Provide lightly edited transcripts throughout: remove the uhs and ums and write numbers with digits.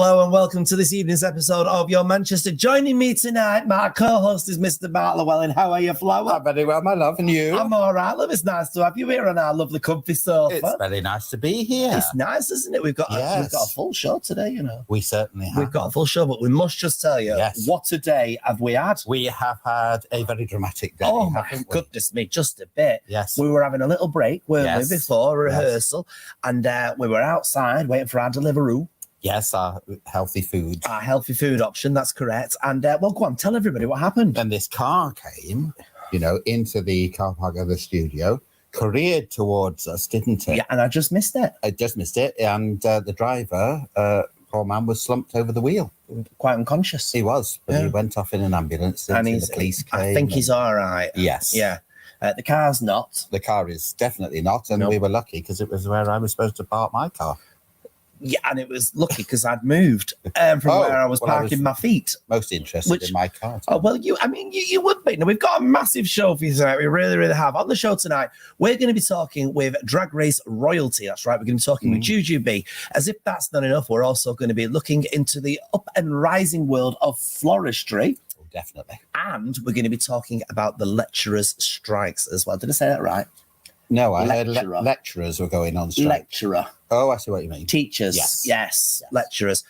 Hello and welcome to this evening's episode of Your Manchester. Joining me tonight, my co-host is Mr. Bart Llewellyn. How are you, Flower? I'm very well, my love, and you? I'm all right, love. It's nice to have you here on our lovely comfy sofa. It's very nice to be here. It's nice, isn't it? We've got a full show today, you know. We certainly have. We've got a full show, but we must just tell you, what a day have we had? We have had a very dramatic day. Oh, my goodness me, just a bit. Yes. We were having a little break, weren't we, before rehearsal, and we were outside waiting for our Deliveroo. Yes, our healthy food. Our healthy food option, that's correct. And, well, go on, tell everybody what happened. And this car came, into the car park of the studio, careered towards us, didn't it? Yeah, and I just missed it. I just missed it. And the driver, poor man, was slumped over the wheel. Quite unconscious. He was, but he went off in an ambulance. And the police came. I think he's all right. Yes. Yeah. The car's not. The car is definitely not. And we were lucky because it was where I was supposed to park my car. Yeah, and it was lucky because I'd moved from where I was parking my feet. Most interested in my car. Oh, well, you would be. Now, we've got a massive show for you tonight. We really, really have. On the show tonight, we're going to be talking with Drag Race royalty. That's right. We're going to be talking with Jujubee. As if that's not enough, we're also going to be looking into the up and rising world of floristry. Oh, definitely. And we're going to be talking about the lecturers' strikes as well. Did I say that right? No, I heard lecturers were going on strike. Lecturer. Oh, I see what you mean. Teachers. Yes. Lecturers.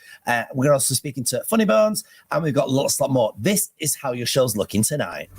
We're also speaking to Funny Bones, and we've got lots more. This is how your show's looking tonight.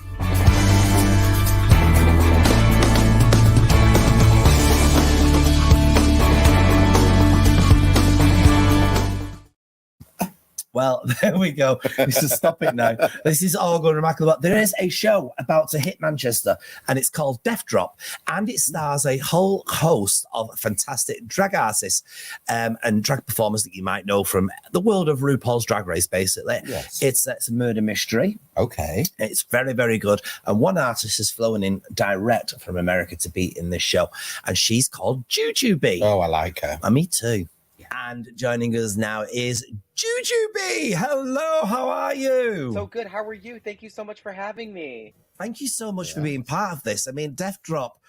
Well, there we go. We should stop it now. This is all going remarkable. There is a show about to hit Manchester, and it's called Death Drop, and it stars a whole host of fantastic drag artists and drag performers that you might know from the world of RuPaul's Drag Race, basically. Yes. It's a murder mystery. Okay. It's very, very good. And one artist has flown in direct from America to be in this show, and she's called Jujubee. Oh, I like her. Me too. And joining us now is Jujubee. Hello, how are you? So good. How are you? Thank you so much for having me. Thank you so much for being part of this. I mean, Death Drop,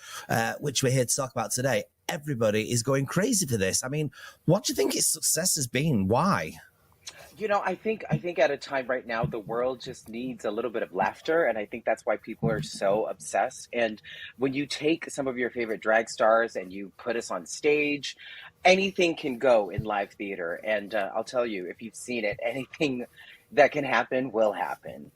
which we're here to talk about today, everybody is going crazy for this. I mean, what do you think its success has been? Why? I think at a time right now, the world just needs a little bit of laughter. And I think that's why people are so obsessed. And when you take some of your favorite drag stars and you put us on stage, anything can go in live theater. And I'll tell you, if you've seen it, anything that can happen will happen.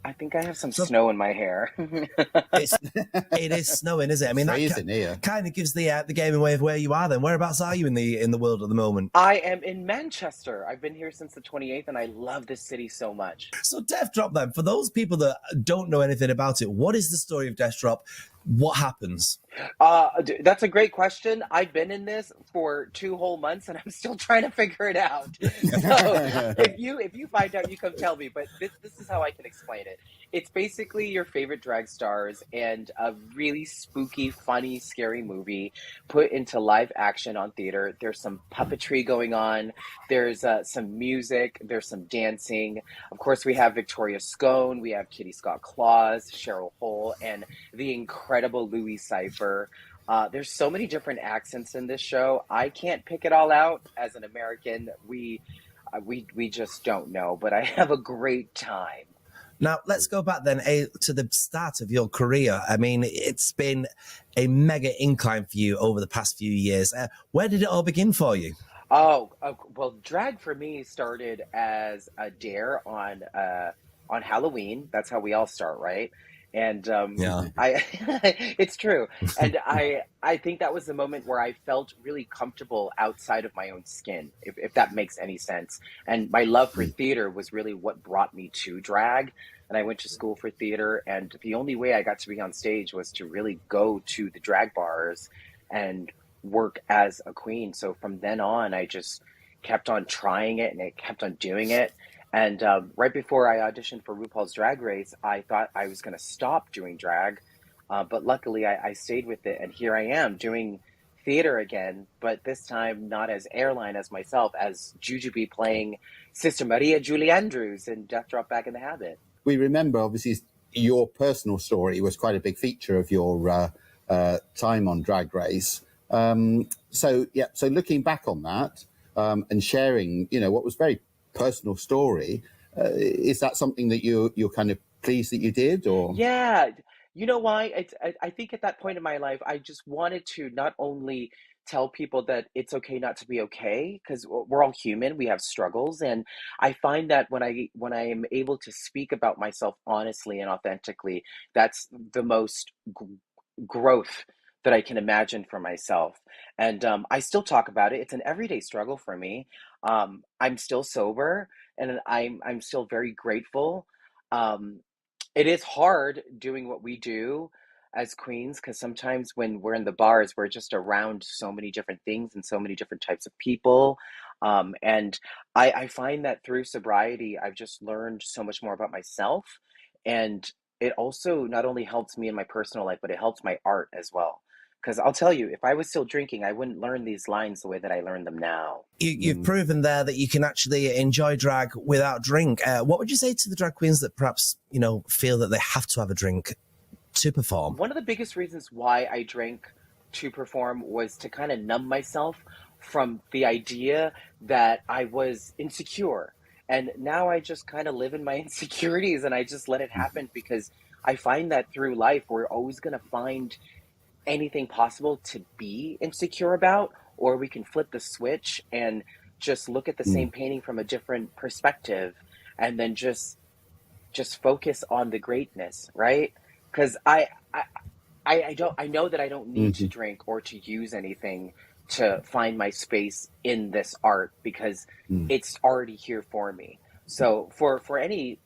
I think I have some snow in my hair. It is snowing, is it? I mean, that kind of gives the game away of where you are then. Whereabouts are you in the world at the moment? I am in Manchester. I've been here since the 28th, and I love this city so much. So Death Drop then, for those people that don't know anything about it, what is the story of Death Drop? What happens? That's a great question. I've been in this for 2 whole months, and I'm still trying to figure it out. So if you find out, you come tell me. But this is how I can explain it. It's basically your favorite drag stars and a really spooky, funny, scary movie put into live action on theater. There's some puppetry going on. There's some music. There's some dancing. Of course, we have Victoria Scone. We have Kitty Scott Claus, Cheryl Hole, and the incredible Louis Cypher. There's so many different accents in this show. I can't pick it all out. As an American, we just don't know. But I have a great time. Now, let's go back then to the start of your career. I mean, it's been a mega incline for you over the past few years. Where did it all begin for you? Well, drag for me started as a dare on Halloween. That's how we all start, right? And it's true. And I think that was the moment where I felt really comfortable outside of my own skin, if that makes any sense. And my love for theater was really what brought me to drag. And I went to school for theater, and the only way I got to be on stage was to really go to the drag bars and work as a queen. So from then on, I just kept on trying it, and I kept on doing it. And right before I auditioned for RuPaul's Drag Race, I thought I was going to stop doing drag. But luckily, I stayed with it. And here I am doing theater again, but this time not as airline as myself, as Jujubee playing Sister Maria Julie Andrews in Death Drop Back in the Habit. We remember, obviously, your personal story was quite a big feature of your time on Drag Race. So looking back on that and sharing, what was very personal story. Is that something that you're kind of pleased that you did, or? Yeah, you know why? I think at that point in my life, I just wanted to not only tell people that it's okay not to be okay, because we're all human, we have struggles, and I find that when I am able to speak about myself honestly and authentically, that's the most growth that I can imagine for myself. And I still talk about it. It's an everyday struggle for me. I'm still sober, and I'm still very grateful. Um, it is hard doing what we do as queens, because sometimes when we're in the bars, we're just around so many different things and so many different types of people. And I find that through sobriety, I've just learned so much more about myself. And it also not only helps me in my personal life, but it helps my art as well. Because I'll tell you, if I was still drinking, I wouldn't learn these lines the way that I learn them now. You've proven there that you can actually enjoy drag without drink. What would you say to the drag queens that perhaps, feel that they have to have a drink to perform? One of the biggest reasons why I drank to perform was to kind of numb myself from the idea that I was insecure. And now I just kind of live in my insecurities and I just let it happen, because I find that through life, we're always going to find anything possible to be insecure about, or we can flip the switch and just look at the same painting from a different perspective, and then just focus on the greatness, right? Because I know that I don't need to drink or to use anything to find my space in this art, because it's already here for me. So for any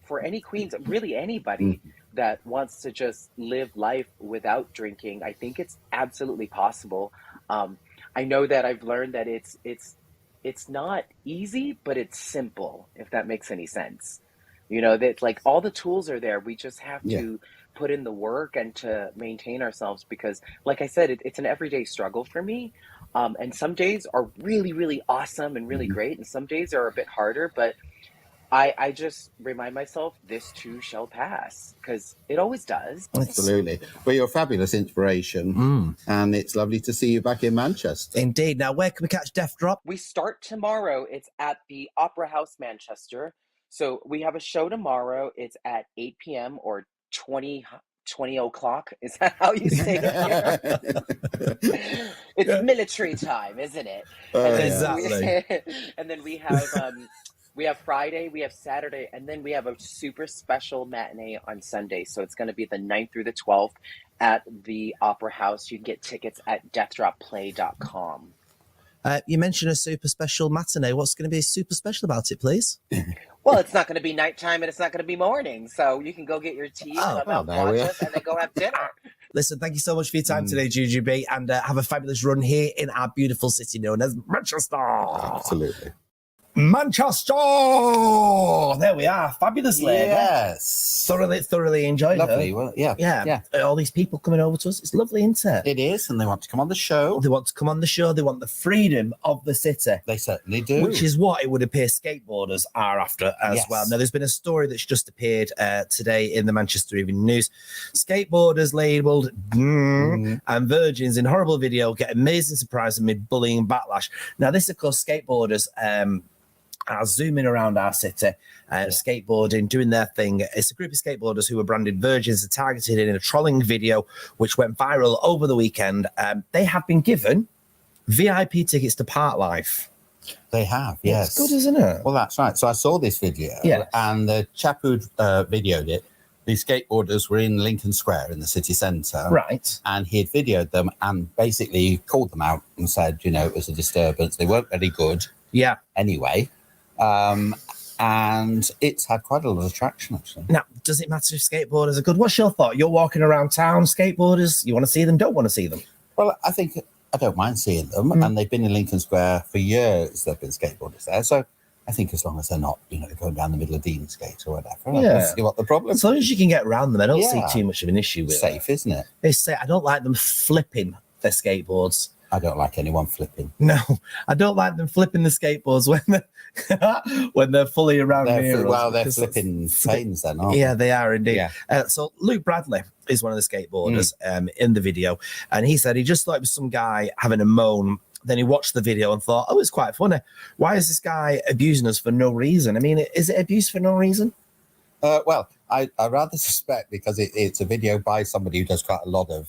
queens, really anybody that wants to just live life without drinking, I think it's absolutely possible. I know that I've learned that it's not easy, but it's simple, if that makes any sense. That like all the tools are there. We just have to put in the work and to maintain ourselves, because like I said, it's an everyday struggle for me. And some days are really, really awesome and really great, and some days are a bit harder, but I just remind myself this too shall pass, because it always does. Absolutely. Well, you're a fabulous inspiration, and it's lovely to see you back in Manchester. Indeed. Now, where can we catch Death Drop? We start tomorrow. It's at the Opera House, Manchester. So we have a show tomorrow. It's at 8 p.m. or 20 o'clock. Is that how you say it here? It's military time, isn't it? Exactly. And then we have Friday, we have Saturday, and then we have a super special matinee on Sunday. So it's going to be the 9th through the 12th at the Opera House. You can get tickets at deathdropplay.com. You mentioned a super special matinee. What's going to be super special about it, please? Well, it's not going to be nighttime and it's not going to be morning. So you can go get your tea, come out, watch us, and then go have dinner. Listen, thank you so much for your time today, Jujubee, and have a fabulous run here in our beautiful city known as Manchester. Absolutely. Manchester! There we are. Fabulous lady. Yes. Thoroughly enjoyed Lovely. her. Well, yeah. All these people coming over to us. It's lovely, isn't it? It is, and they want to come on the show. They want to come on the show. They want the freedom of the city. They certainly do. Which is what it would appear skateboarders are after as well. Now, there's been a story that's just appeared today in the Manchester Evening News. Skateboarders labelled and virgins in horrible video get amazing surprise amid bullying and backlash. Now, this, of course, skateboarders are zooming around our city, skateboarding, doing their thing. It's a group of skateboarders who were branded virgins and targeted in a trolling video, which went viral over the weekend. They have been given VIP tickets to Park Life. They have, yes. It's good, isn't it? Well, that's right. So I saw this video, and the chap who videoed it, the skateboarders were in Lincoln Square in the city centre. Right. And he had videoed them and basically called them out and said, it was a disturbance. They weren't very good. Yeah. Anyway. And it's had quite a lot of traction, actually. Now, does it matter if skateboarders are good? What's your thought? You're walking around town, skateboarders, you want to see them, don't want to see them? Well, I think I don't mind seeing them. And they've been in Lincoln Square for years. There have been skateboarders there. So I think as long as they're not, going down the middle of Deansgate or whatever, I don't see what the problem is. As long as you can get around them, I don't see too much of an issue with it. Safe, isn't it? They say, I don't like them flipping their skateboards. I don't like anyone flipping. No, I don't like them flipping the skateboards when they're fully around here. Well, they're flipping planes then, aren't they? Yeah, they are indeed. Yeah. So Luke Bradley is one of the skateboarders in the video, and he said he just thought it was some guy having a moan Then he watched the video and thought, oh, it's quite funny. Why is this guy abusing us for no reason? I mean, is it abuse for no reason? Well, I rather suspect because it's a video by somebody who does quite a lot of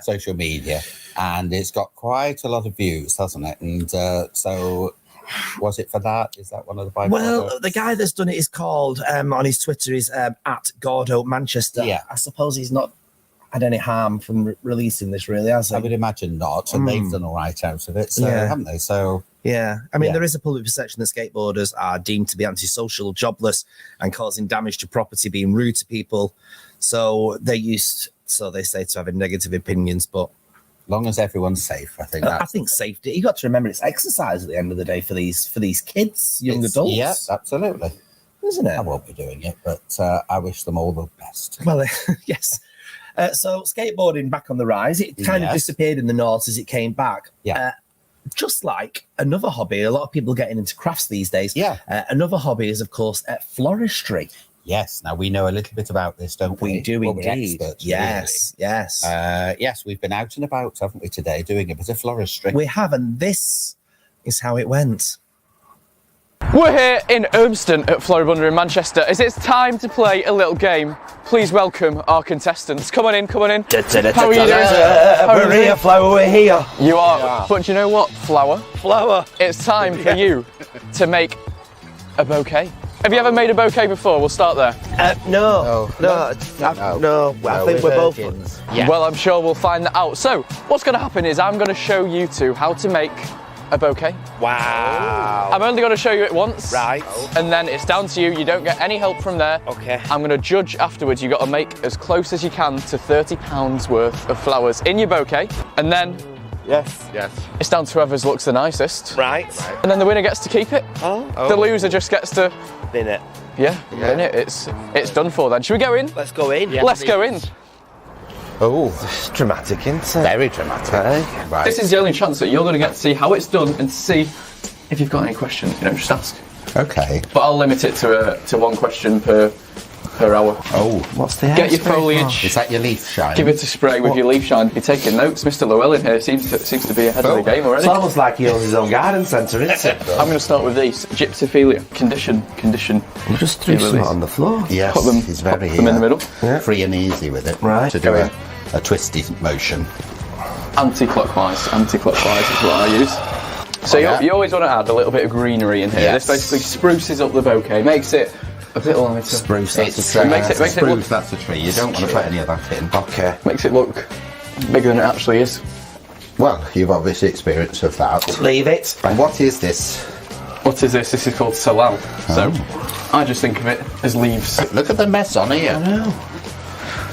social media, and it's got quite a lot of views, hasn't it? And so was it for that? Is that one of the byproducts? Well, the guy that's done it is called, on his Twitter, is at Gordo Manchester. Yeah. I suppose he's not had any harm from releasing this, really, has he? I would imagine not, and they've done all right out of it, so haven't they? So yeah, I mean, there is a public perception that skateboarders are deemed to be antisocial, jobless, and causing damage to property, being rude to people. So they say, to having negative opinions, but long as everyone's safe, I think. I think safety. You got to remember, it's exercise at the end of the day for these kids, young adults. Yes, absolutely, isn't it? I won't be doing it, but I wish them all the best. Well, yes. So skateboarding back on the rise. It kind of disappeared in the north as it came back. Yeah. Just like another hobby, a lot of people getting into crafts these days. Yeah. Another hobby is, of course, floristry. Yes. Now, we know a little bit about this, don't we? We do indeed. Yes, really. Yes, we've been out and about, haven't we, today, doing a bit of floristry. We have, and this is how it went. We're here in Urmston at Belinda in Manchester as it's time to play a little game. Please welcome our contestants. Come on in, come on in. How are you doing? We're here, Flower, we're here. You are. But do you know what, Flower? It's time for you to make a bouquet. Have you ever made a bouquet before? We'll start there. No. I think we're both. Yeah. Well, I'm sure we'll find that out. So, what's going to happen is I'm going to show you two how to make a bouquet. Wow. I'm only going to show you it once. Right. And then it's down to you. You don't get any help from there. Okay. I'm going to judge afterwards. You've got to make as close as you can to £30 worth of flowers in your bouquet. And then Yes. it's down to whoever looks the nicest. Right. And then the winner gets to keep it. Oh. The loser just gets to Bin it. bin it. It's done for then. Should we go in? Let's go in. Yeah, let's go in. Oh, It's dramatic, isn't it? very dramatic. Right. This is the only chance that you're going to get to see how it's done and to see if you've got any questions. You know, just ask. Okay. But I'll limit it to one question per hour. Oh, What's the Get your foliage. is that your leaf shine? Give it a spray with your leaf shine. You're taking notes. Mr. Llewellyn here seems to be ahead of the game already. It's almost like he owns his own garden centre, isn't it? I'm going to start with these. Gypsophilia. Condition. You just threw some on the floor. Yes, Put them, he's very put them in the middle. free and easy with it. Right. To do a twisty motion. Anti-clockwise is what I use. So you always want to add a little bit of greenery in here. Yes. This basically spruces up the bouquet, makes it a bit lighter. Spruce, that's It's- a tree. makes it look- Spruce, that's a tree. You don't want to put any of that in. Okay. Makes it look bigger than it actually is. Well, you've obviously experienced of that. Leave it. And what is this? What is this? This is called salal. So I just think of it as leaves. Look at the mess on here. No.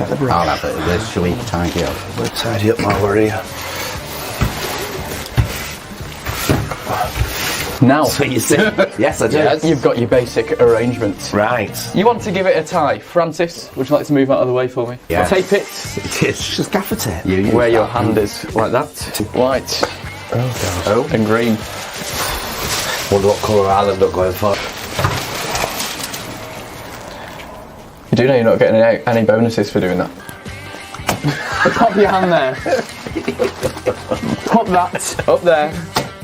I'll have it. Where shall we tidy up? We'll tidy up while we're here. Now, So you see? Yes, I do. Yes. you've got your basic arrangement. Right. You want to give it a tie. Francis, would you like to move out of the way for me? Yes. Tape it It's just gaffer tape. You use where your that. hand is, like that. White Oh, and green. Wonder what colour I'll end up going for. You do know you're not getting any bonuses for doing that. Pop your hand there. Pop that up there.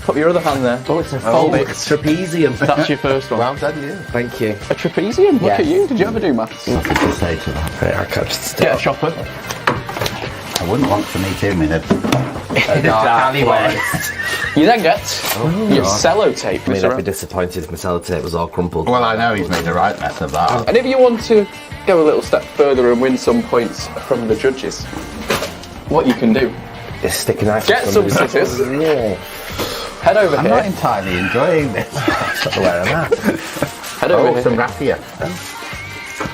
Put your other hand there. Oh, it's a Fold it. trapezium. That's your first one. well done, you. Thank you. A trapezium? Look Yes. at you. Did you ever do maths? Nothing to say to that. Right, I can't just Get a stop. chopper. I wouldn't want to meet him in a dark Dark alleyway. You then get your God. sellotape. I mean, Mr. I'd be disappointed if my sellotape was all crumpled. Well, I know he's made a right mess of that. And if you want to go a little step further and win some points from the judges, what you can do, It's sticking out. get some scissors, head over I'm here, not entirely enjoying this. That's not where I'm at. head over Some here raffia.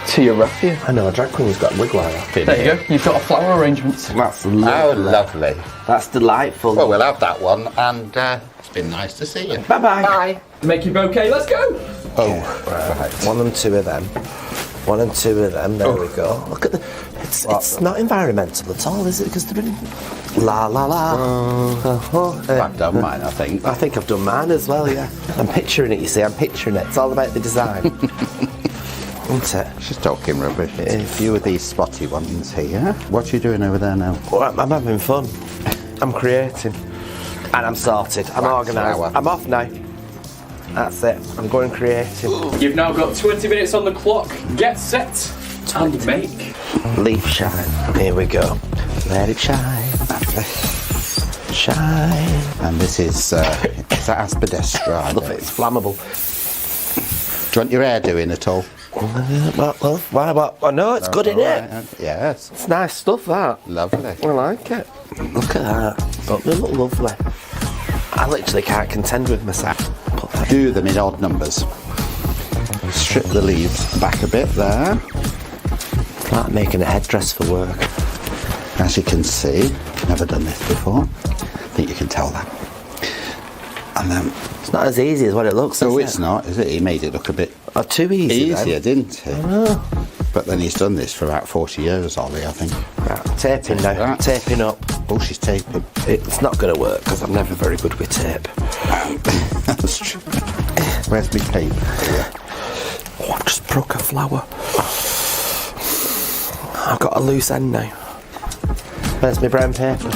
to your raffia. I know, a drag queen's got a wig like that. There you go, you've got a flower arrangement. That's Oh, lovely. lovely. That's delightful. Well, we'll have that one, and it's been nice to see you. Bye-bye. Bye. Make your bouquet, let's go! Oh, right. One and two of them. One and two of them. There we go. Look at the. It's not environmental at all, is it? Because they're in. La la la. I've done mine, I think. I think I've done mine as well. Yeah. I'm picturing it. You see, I'm picturing it. It's all about the design, isn't it? She's talking rubbish. A few of these spotty ones here. What are you doing over there now? Well, I'm having fun. I'm creating. And I'm sorted. I'm organised. I'm off now. That's it. I'm going creative. You've now got 20 minutes on the clock. Get set and make. Leaf shine. Here we go. Let it shine. Shine. And this is aspidestra. I love it. It's flammable. Do you want your hair doing at all? Well, why? What? Oh, no, it's good, isn't it? Yes. It's nice stuff, that. Lovely. I like it. Look at that. But they look lovely. I literally can't contend with myself. Do them in odd numbers. Strip the leaves back a bit there. It's like making a headdress for work. As you can see, never done this before. I think you can tell that. And then... It's not as easy as what it looks. Oh, it's not, is it? He made it look a bit... Oh, too easy, easier, didn't he? I know. But then he's done this for about 40 years, Ollie, I think. Right, taping now. Taping up. Oh, she's taping. It's not going to work because I'm never very good with tape. That's true. Where's my paper? Oh, I've just broke a flower. I've got a loose end now. Where's my brown paper?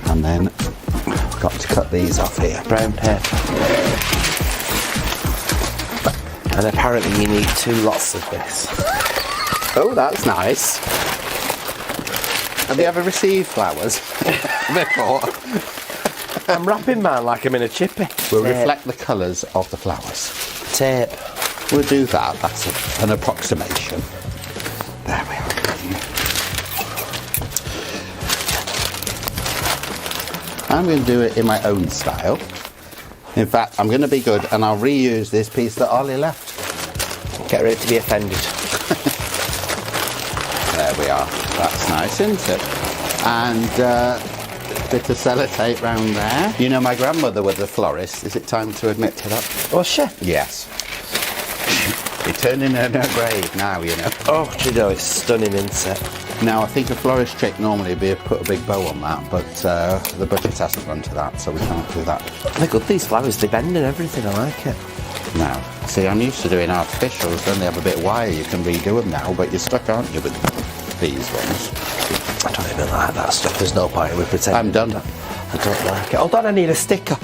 And then I've got to cut these off here. Brown paper. And apparently you need 2 lots of this. Oh, that's nice. Have you ever received flowers before? I'm wrapping mine like I'm in a chippy. We'll reflect the colours of the flowers. Tape. We'll do that. That's an approximation. There we are. I'm going to do it in my own style. In fact, I'm going to be good and I'll reuse this piece that Ollie left. Get ready to be offended. There we are. That's nice, isn't it? And bit of sellotape round there. You know, my grandmother was a florist. Is it time to admit to that? Oh, shit. Yes. You're turning in her grave now, you know. Oh, do you know, it's stunning, isn't it? Now, I think a florist trick normally would be to put a big bow on that, but the budget hasn't run to that, so we can't do that. They're good, these flowers. They bend and everything. I like it. Now, see, I'm used to doing artificials, then they have a bit of wire. You can redo them now, but you're stuck, aren't you, with these ones? I don't even like that stuff. There's no point in me pretending. I'm done. I don't like it. Hold on, I need a sticker.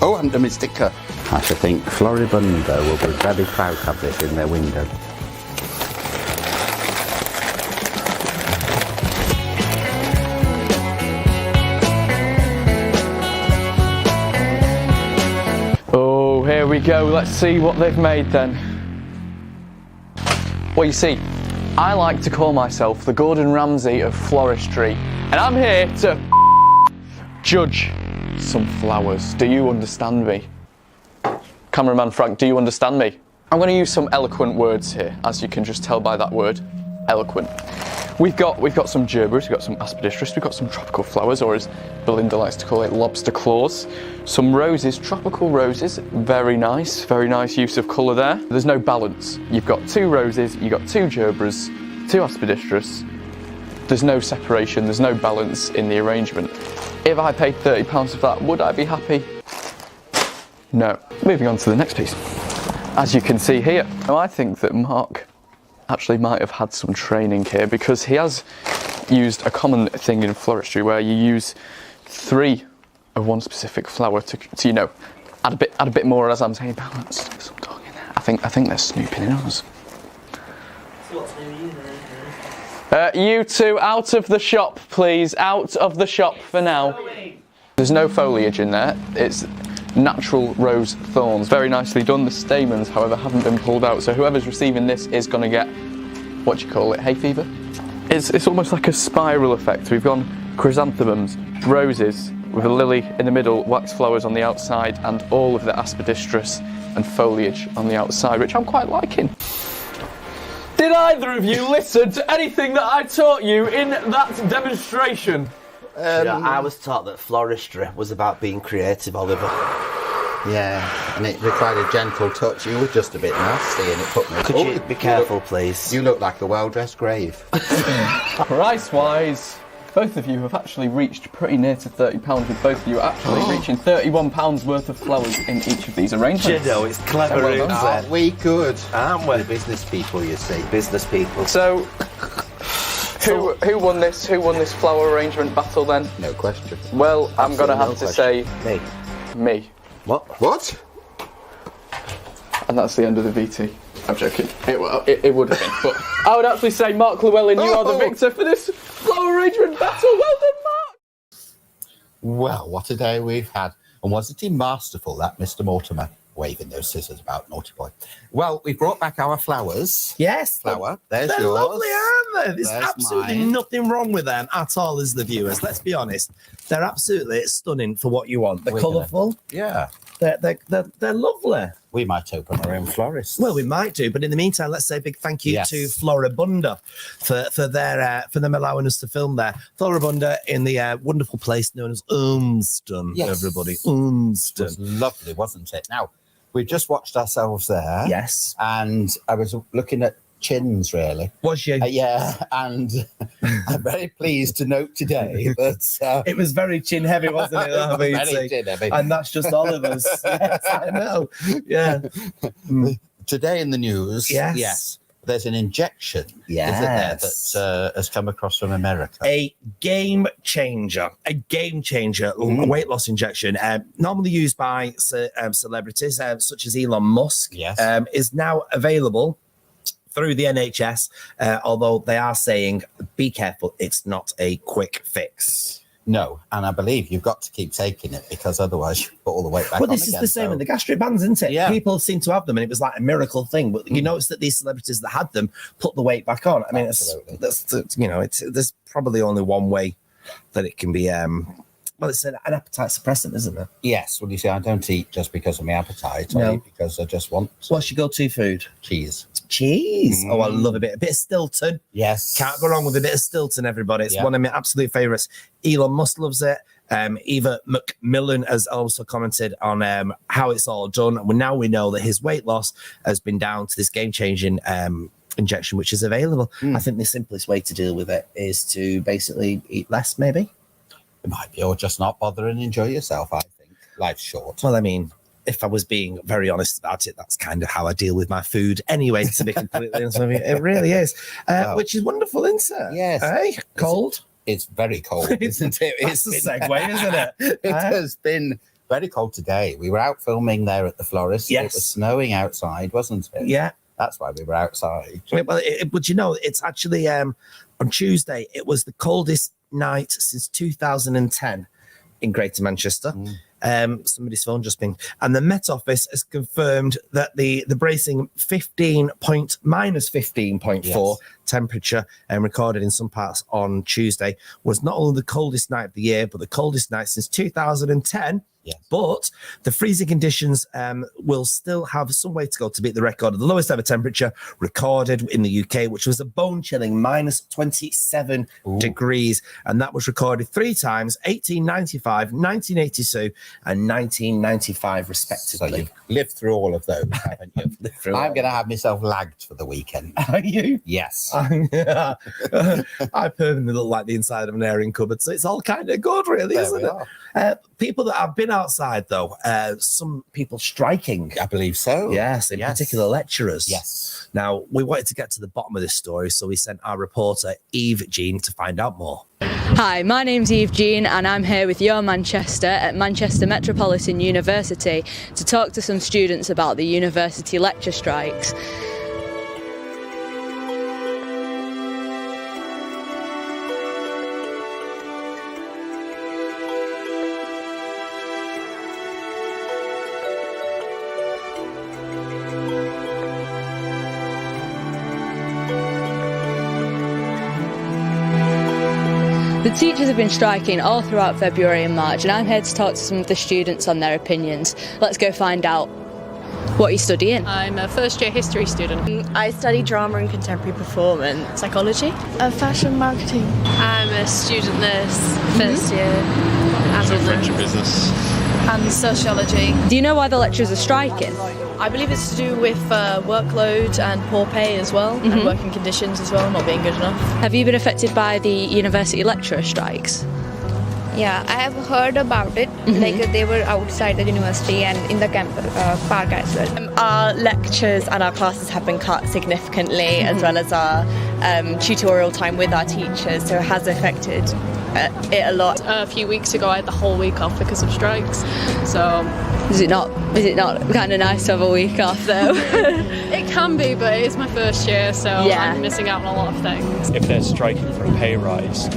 Oh, I'm done with sticker. I should think Floribunda will be very proud to have this in their window. Oh, here we go. Let's see what they've made then. Well, you see, I like to call myself the Gordon Ramsay of floristry, and I'm here to judge some flowers. Do you understand me? Cameraman Frank, do you understand me? I'm going to use some eloquent words here, as you can just tell by that word, eloquent. We've got some gerbers, we've got some aspidistras, we've got some tropical flowers, or as Belinda likes to call it, lobster claws. Some roses, tropical roses, very nice use of colour there. There's no balance. You've got 2 roses, you've got 2 gerbers, 2 aspidistras. There's no separation, there's no balance in the arrangement. If I paid £30 for that, would I be happy? No. Moving on to the next piece. As you can see here, now I think that Mark actually might have had some training here, because he has used a common thing in floristry where you use 3 of one specific flower to you know, add a bit more, as I'm saying, balance. There's some dog in there. I think they're snooping in on us. So what's new you there? You 2 out of the shop, please. Out of the shop for now. There's no foliage in there. It's natural rose thorns. Very nicely done. The stamens, however, haven't been pulled out, so whoever's receiving this is going to get, what do you call it, hay fever? It's almost like a spiral effect. We've gone chrysanthemums, roses, with a lily in the middle, wax flowers on the outside, and all of the aspidistras and foliage on the outside, which I'm quite liking. Did either of you listen to anything that I taught you in that demonstration? I was taught that floristry was about being creative, Oliver. Yeah, and it required a gentle touch. You were just a bit nasty and it put me... Could you be careful, please? You look like a well-dressed grave. Price-wise, both of you have actually reached pretty near to £30, with both of you actually reaching £31 worth of flowers in each of these arrangements. You know, it's clever, well done. Aren't we good? Aren't we? The business people, you see. Business people. So, who won this flower arrangement battle then? No question. Well, I'm going to have to say Me. Me. What? And that's the end of the VT. I'm joking. It would have been. But I would actually say, Mark Llewellyn, you are the victor for this flower arrangement battle. Well done, Mark! Well, what a day we've had. And wasn't he masterful, that Mr. Mortimer, waving those scissors about, naughty boy? Well, we brought back our flowers. Yes. Flower. There's They're yours. lovely, aren't they? There's absolutely mine. nothing wrong with them at all, as the viewers. Let's be honest. They're absolutely stunning for what you want. They're colourful. Yeah. They're lovely. We might open our own florist. Well, we might do, but in the meantime, let's say a big thank you to Floribunda for them allowing us to film there. Floribunda in the wonderful place known as Urmston. Yes. Everybody, It Urmston. was lovely, wasn't it? Now, we just watched ourselves there. Yes. And I was looking at chins, really. Was you? Yeah, and I'm very pleased to note today that... it was very chin heavy, wasn't it? Very chin heavy. And that's just all of us. Yes, I know. Yeah. Today in the news, yes. There's an injection, isn't there, that has come across from America. A game changer, a weight loss injection, normally used by celebrities such as Elon Musk, is now available through the NHS, although they are saying, be careful, it's not a quick fix. No, and I believe you've got to keep taking it because otherwise you put all the weight back on. Well, this is the same with the gastric bands, isn't it? Yeah. People seem to have them, and it was like a miracle thing. But you notice that these celebrities that had them put the weight back on. I mean, there's probably only one way that it can be. Well, it's an appetite suppressant, isn't it? Yes. Well, you see, I don't eat just because of my appetite. No. I eat because I just want to. What's your go-to food? Cheese. Cheese. Oh, I love a bit of Stilton. Yes. Can't go wrong with a bit of Stilton, everybody. It's one of my absolute favourites. Elon Musk loves it. Eva McMillan has also commented on how it's all done. And now we know that his weight loss has been down to this game-changing injection, which is available. I think the simplest way to deal with it is to basically eat less, maybe. It might be, or just not bother and enjoy yourself, I think. Life's short. Well, I mean, if I was being very honest about it, that's kind of how I deal with my food anyway, to be completely honest with you. It really is. Which is wonderful, isn't it? Yes. Hey, cold? It's very cold, isn't it? It's a segue, isn't it? It has been very cold today. We were out filming there at the florist. Yes. It was snowing outside, wasn't it? Yeah. That's why we were outside. Well, but you know, it's actually on Tuesday, it was the coldest night since 2010 in Greater Manchester. Somebody's phone just pinged, and the Met Office has confirmed that the bracing minus 15.4 temperature recorded in some parts on Tuesday was not only the coldest night of the year, but the coldest night since 2010. Yes. But the freezing conditions will still have some way to go to beat the record of the lowest ever temperature recorded in the UK, which was a bone-chilling minus 27 degrees. And that was recorded 3 times, 1895, 1982 and 1995, respectively. So you've lived through all of those, haven't you? I'm going to have myself lagged for the weekend. Are you? Yes. I permanently look like the inside of an airing cupboard, so it's all kind of good, really, isn't it? People that have been outside, though, some people striking. I believe so. Yes, in particular lecturers. Yes. Now, we wanted to get to the bottom of this story, so we sent our reporter, Eve Jean, to find out more. Hi, my name's Eve Jean and I'm here with Your Manchester at Manchester Metropolitan University to talk to some students about the university lecture strikes. The teachers have been striking all throughout February and March, and I'm here to talk to some of the students on their opinions. Let's go find out. What are you studying? I'm a first-year history student. I study drama and contemporary performance. Psychology. Fashion marketing. I'm a student nurse, first year. So French and business. And sociology. Do you know why the lecturers are striking? I believe it's to do with workload and poor pay as well, and working conditions as well, not being good enough. Have you been affected by the university lecturer strikes? Yeah, I have heard about it. Like they were outside the university and in the campus park as well. Our lectures and our classes have been cut significantly, as well as our tutorial time with our teachers, so it has affected it a lot? A few weeks ago, I had the whole week off because of strikes. So is it not kind of nice to have a week off though? It can be, but it is my first year, so I'm missing out on a lot of things. If they're striking for a pay rise,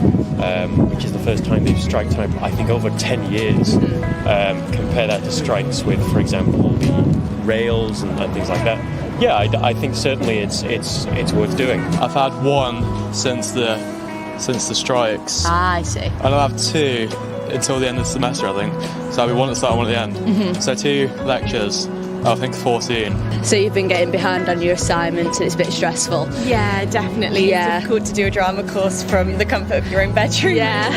which is the first time they've striked in, I think, over 10 years, compare that to strikes with, for example, the rails and things like that. Yeah, I think certainly it's worth doing. I've had one since the strikes. I see. And I'll have two until the end of the semester, I think. So I'll be one at the start and one at the end. So 2 lectures, I think 14. So you've been getting behind on your assignments and it's a bit stressful? Yeah, definitely. Yeah. It's difficult to do a drama course from the comfort of your own bedroom. Yeah.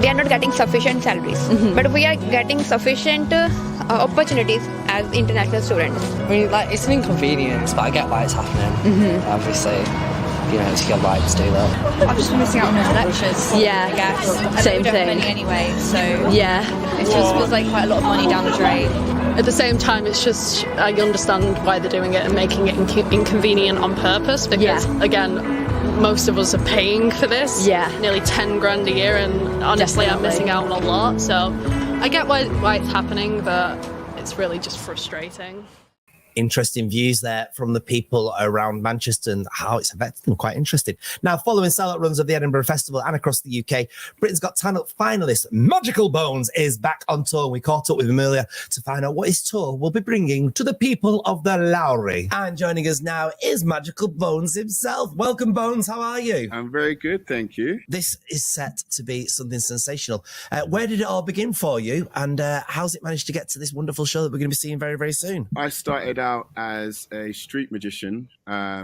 We are not getting sufficient salaries, but we are getting sufficient opportunities as international students. I mean, like, it's an inconvenience, but I get why it's happening. Obviously, you know, it's your right to do that. I'm just missing out on those lectures. Yeah, I guess. Same I don't have thing. money anyway, so yeah, it just feels like quite a lot of money down the drain. At the same time, it's just, I understand why they're doing it and making it inconvenient on purpose, because, again, most of us are paying for this. Yeah. Nearly 10 grand a year, and honestly, I'm missing out on a lot. So I get why it's happening, but it's really just frustrating. Interesting views there from the people around Manchester and how it's affected them. Quite interesting. Now, following sellout runs of the Edinburgh Festival and across the UK, Britain's Got Talent finalist Magical Bones is back on tour. We caught up with him earlier to find out what his tour will be bringing to the people of the Lowry. And joining us now is Magical Bones himself. Welcome, Bones. How are you? I'm very good, thank you. This is set to be something sensational. Where did it all begin for you? And how's it managed to get to this wonderful show that we're going to be seeing very, very soon? I started out as a street magician. I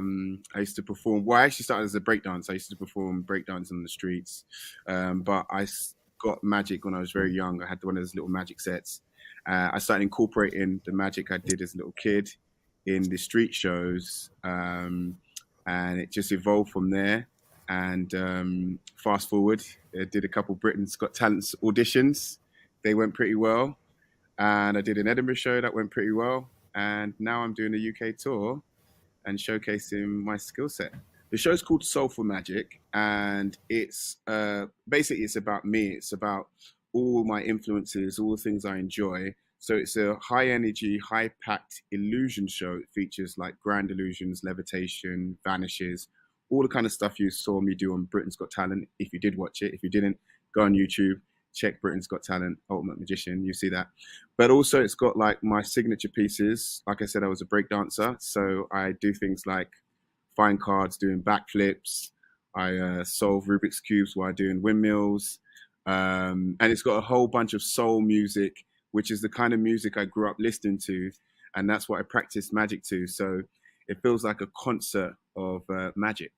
used to perform, well, I actually started as a breakdancer. I used to perform breakdance on the streets, but I got magic when I was very young. I had one of those little magic sets. I started incorporating the magic I did as a little kid in the street shows, and it just evolved from there. And fast forward, I did a couple Britain's Got Talent auditions. They went pretty well. And I did an Edinburgh show that went pretty well. And now I'm doing a UK tour and showcasing my skill set. The show's called Soulful Magic, and it's basically it's about me. It's about all my influences, all the things I enjoy. So it's a high energy, high packed illusion show. It features like grand illusions, levitation, vanishes, all the kind of stuff you saw me do on Britain's Got Talent. If you did watch it, if you didn't, go on YouTube. Check Britain's Got Talent, Ultimate Magician, you see that. But also it's got like my signature pieces. Like I said, I was a break dancer. So I do things like fine cards, doing backflips. I solve Rubik's Cubes while doing windmills. And it's got a whole bunch of soul music, which is the kind of music I grew up listening to. And that's what I practiced magic to. So it feels like a concert of magic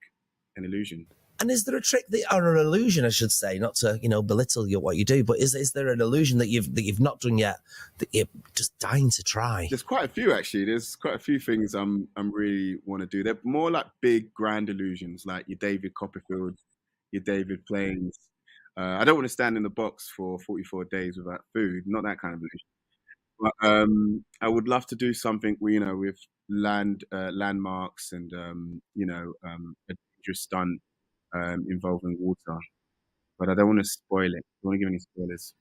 and illusion. And is there a trick or an illusion, I should say, not to belittle what you do, but is there an illusion that you've not done yet that you're just dying to try? There's quite a few actually. There's quite a few things I'm really want to do. They're more like big grand illusions, like your David Copperfield, your David Plains. I don't want to stand in the box for 44 days without food, not that kind of illusion. But I would love to do something with landmarks and a dangerous stunt. Involving water, but I don't want to spoil it. I don't want to give any spoilers.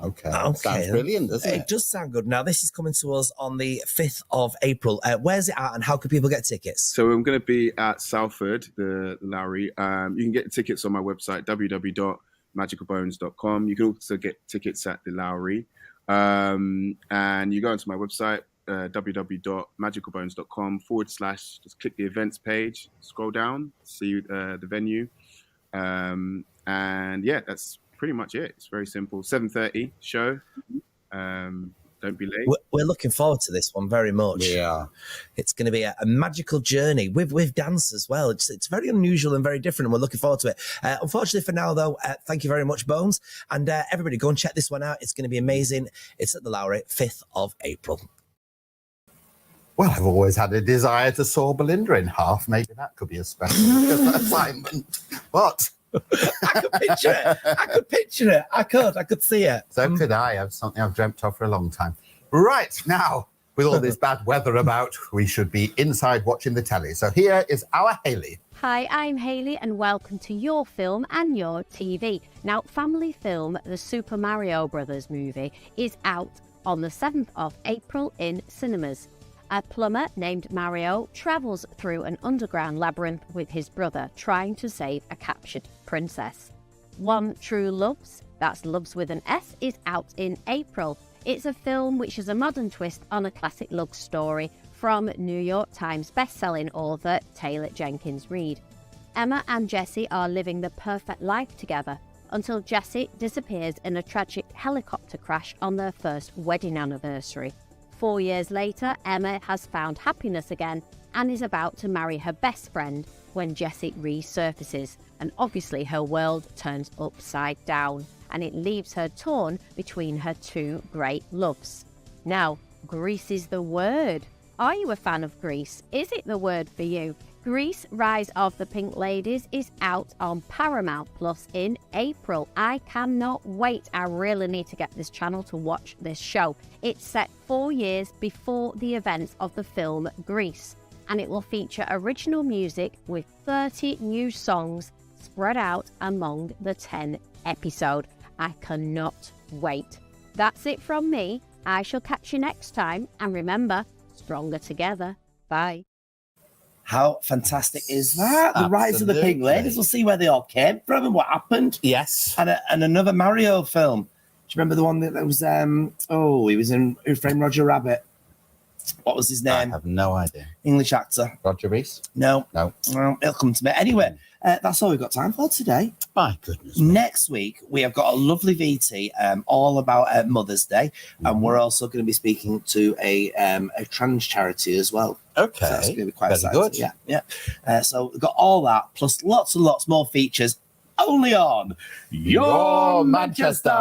Okay. Sounds brilliant, doesn't it? It does sound good. Now, this is coming to us on the 5th of April. Where's it at and how can people get tickets? So I'm going to be at Salford, the Lowry. You can get tickets on my website, www.magicalbones.com. You can also get tickets at the Lowry. And you go onto my website, www.magicalbones.com / just click the events page, scroll down, see the venue. And yeah, that's pretty much it. It's very simple. 7:30 show. Don't be late. We're looking forward to this one very much. Yeah. It's going to be a magical journey with dance as well. It's very unusual and very different, and we're looking forward to it. Unfortunately for now, though, thank you very much, Bones. And everybody, go and check this one out. It's going to be amazing. It's at the Lowry, 5th of April. Well, I've always had a desire to saw Belinda in half. Maybe that could be a special assignment. What? I could picture it. I could see it. So could I. It's something I've dreamt of for a long time. Right, now, with all this bad weather about, we should be inside watching the telly. So here is our Hayley. Hi, I'm Hayley and welcome to Your Film and Your TV. Now, family film The Super Mario Brothers movie is out on the 7th of April in cinemas. A plumber named Mario travels through an underground labyrinth with his brother trying to save a captured princess. One True Loves, that's Loves with an S, is out in April. It's a film which is a modern twist on a classic love story from New York Times best-selling author Taylor Jenkins Reid. Emma and Jesse are living the perfect life together until Jesse disappears in a tragic helicopter crash on their first wedding anniversary. 4 years later, Emma has found happiness again and is about to marry her best friend when Jesse resurfaces, and obviously her world turns upside down and it leaves her torn between her two great loves. Now, Grease is the word. Are you a fan of Grease? Is it the word for you? Grease Rise of the Pink Ladies is out on Paramount Plus in April. I cannot wait. I really need to get this channel to watch this show. It's set 4 years before the events of the film Grease, and it will feature original music with 30 new songs spread out among the 10 episodes. I cannot wait. That's it from me. I shall catch you next time, and remember, stronger together. Bye. How fantastic is that? The Rise of the Pink Ladies. We'll see where they all came from and what happened. Yes. And another Mario film. Do you remember the one that was, he was in Who Framed Roger Rabbit? What was his name? I have no idea. English actor. Roger Rees? No. Well, it'll come to me. Anyway, that's all we've got time for today. My goodness. Next week, we have got a lovely VT all about Mother's Day. And we're also going to be speaking to a trans charity as well. Okay. So that's going to be quite very exciting. good. Yeah. So we've got all that, plus lots and lots more features only on Your Manchester.